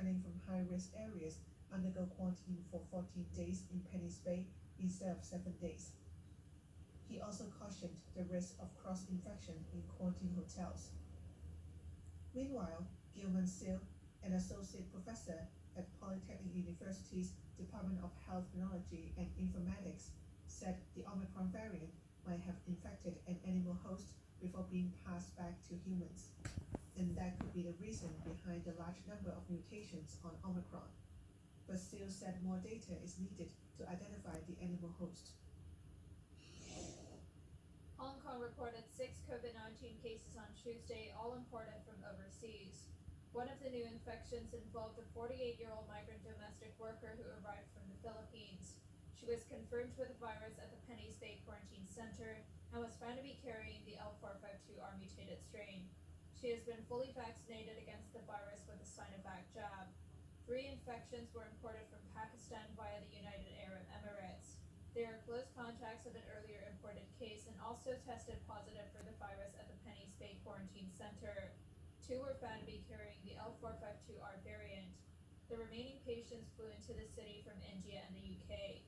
returning from high-risk areas undergo quarantine for 14 days in Penny's Bay instead of 7 days. He also cautioned the risk of cross-infection in quarantine hotels. Meanwhile, Gilman Seal, an associate professor at Polytechnic University's Department of Health Technology and Informatics, said the Omicron variant might have infected an animal host before being passed back to humans, and that could be the reason behind the large number of mutations on Omicron. But Seal said more data is needed to identify the animal host. Hong Kong reported 6 COVID-19 cases on Tuesday, all imported from overseas. One of the new infections involved a 48-year-old migrant domestic worker who arrived from the Philippines. She was confirmed with the virus at the Penny's Bay Quarantine Center and was found to be carrying the L452R mutated strain. She has been fully vaccinated against the virus with a Sinovac jab. 3 infections were imported from Pakistan via the United Arab Emirates. They are close contacts of an earlier imported case and also tested positive for the virus at the Penny's Bay Quarantine Center. 2 were found to be carrying the L452R variant. The remaining patients flew into the city from India and the UK.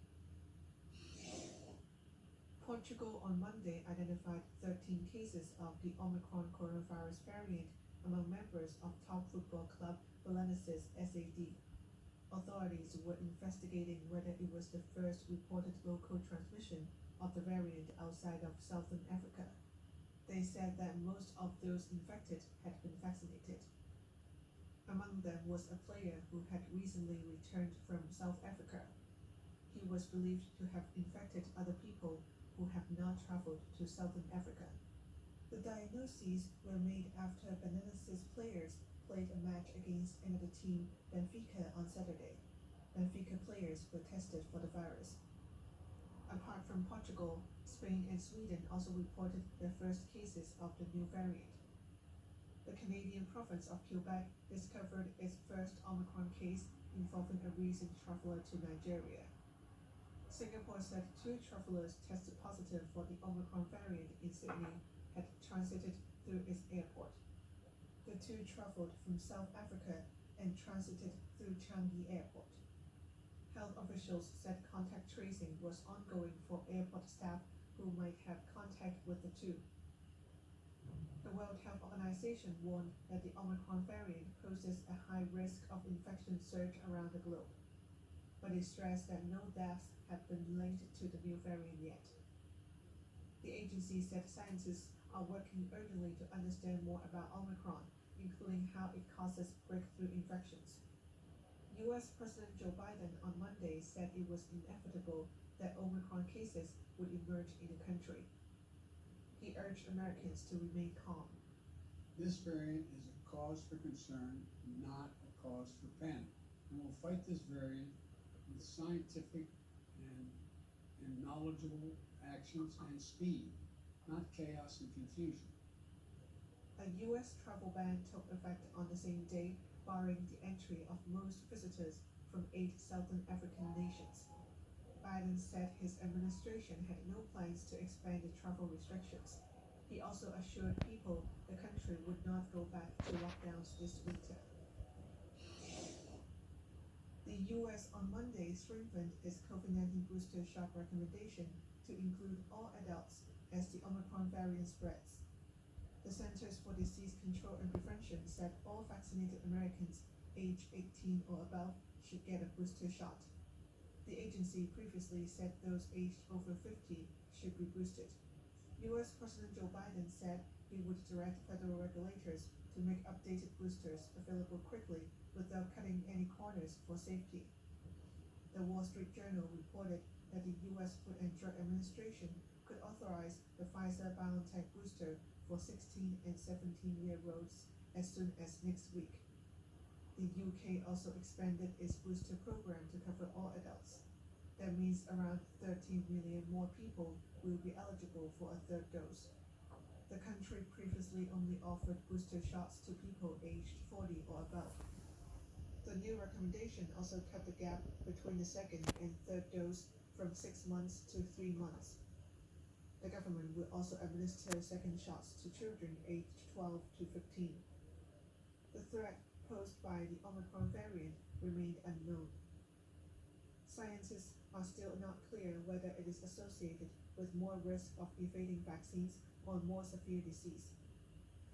Portugal on Monday identified 13 cases of the Omicron coronavirus variant among members of top football club Belenenses SAD. Authorities were investigating whether it was the first reported local transmission of the variant outside of Southern Africa. They said that most of those infected had been vaccinated. Among them was a player who had recently returned from South Africa. He was believed to have infected other people who have not traveled to Southern Africa. The diagnoses were made after Belenenses players played a match against another team, Benfica, on Saturday. Benfica players were tested for the virus. Apart from Portugal, Spain and Sweden also reported their first cases of the new variant. The Canadian province of Quebec discovered its first Omicron case involving a recent traveler to Nigeria. Singapore said 2 travelers tested positive for the Omicron variant in Sydney had transited through its airport. The 2 traveled from South Africa and transited through Changi Airport. Health officials said contact tracing was ongoing for airport staff who might have contact with the 2. The World Health Organization warned that the Omicron variant poses a high risk of infection surge around the globe, but it stressed that no deaths have been linked to the new variant yet. The agency said scientists are working urgently to understand more about Omicron, including how it causes breakthrough infections. U.S. President Joe Biden on Monday said it was inevitable that Omicron cases would emerge in the country. He urged Americans to remain calm. This variant is a cause for concern, not a cause for panic, and we'll fight this variant with scientific and knowledgeable actions and speed, not chaos and confusion. A U.S. travel ban took effect on the same day, barring the entry of most visitors from 8 Southern African nations. Biden said his administration had no plans to expand the travel restrictions. He also assured people the country would not go back to lockdowns this winter. The U.S. on Monday strengthened its COVID-19 booster shot recommendation to include all adults as the Omicron variant spreads. The Centers for Disease Control and Prevention said all vaccinated Americans aged 18 or above should get a booster shot. The agency previously said those aged over 50 should be boosted. U.S. President Joe Biden said he would direct federal regulators to make updated boosters available quickly without cutting any corners for safety. The Wall Street Journal reported that the U.S. Food and Drug Administration could authorize the Pfizer-BioNTech booster for 16 and 17-year-olds as soon as next week. The UK also expanded its booster program to cover all adults. That means around 13 million more people will be eligible for a 3rd dose. The country previously only offered booster shots to people aged 40 or above. The new recommendation also cut the gap between the 2nd and 3rd dose from 6 months to 3 months. The government will also administer second shots to children aged 12 to 15. The threat posed by the Omicron variant remained unknown. Scientists are still not clear whether it is associated with more risk of evading vaccines or more severe disease.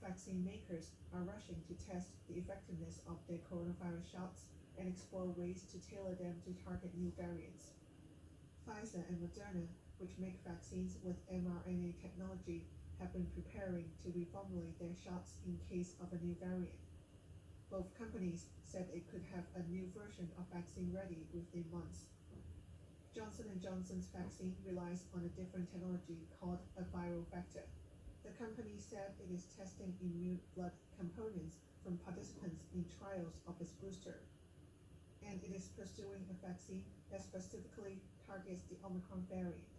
Vaccine makers are rushing to test the effectiveness of their coronavirus shots and explore ways to tailor them to target new variants. Pfizer and Moderna, which make vaccines with mRNA technology, have been preparing to reformulate their shots in case of a new variant. Both companies said it could have a new version of vaccine ready within months. Johnson & Johnson's vaccine relies on a different technology called a viral vector. The company said it is testing immune blood components from participants in trials of its booster, and it is pursuing a vaccine that specifically targets the Omicron variant.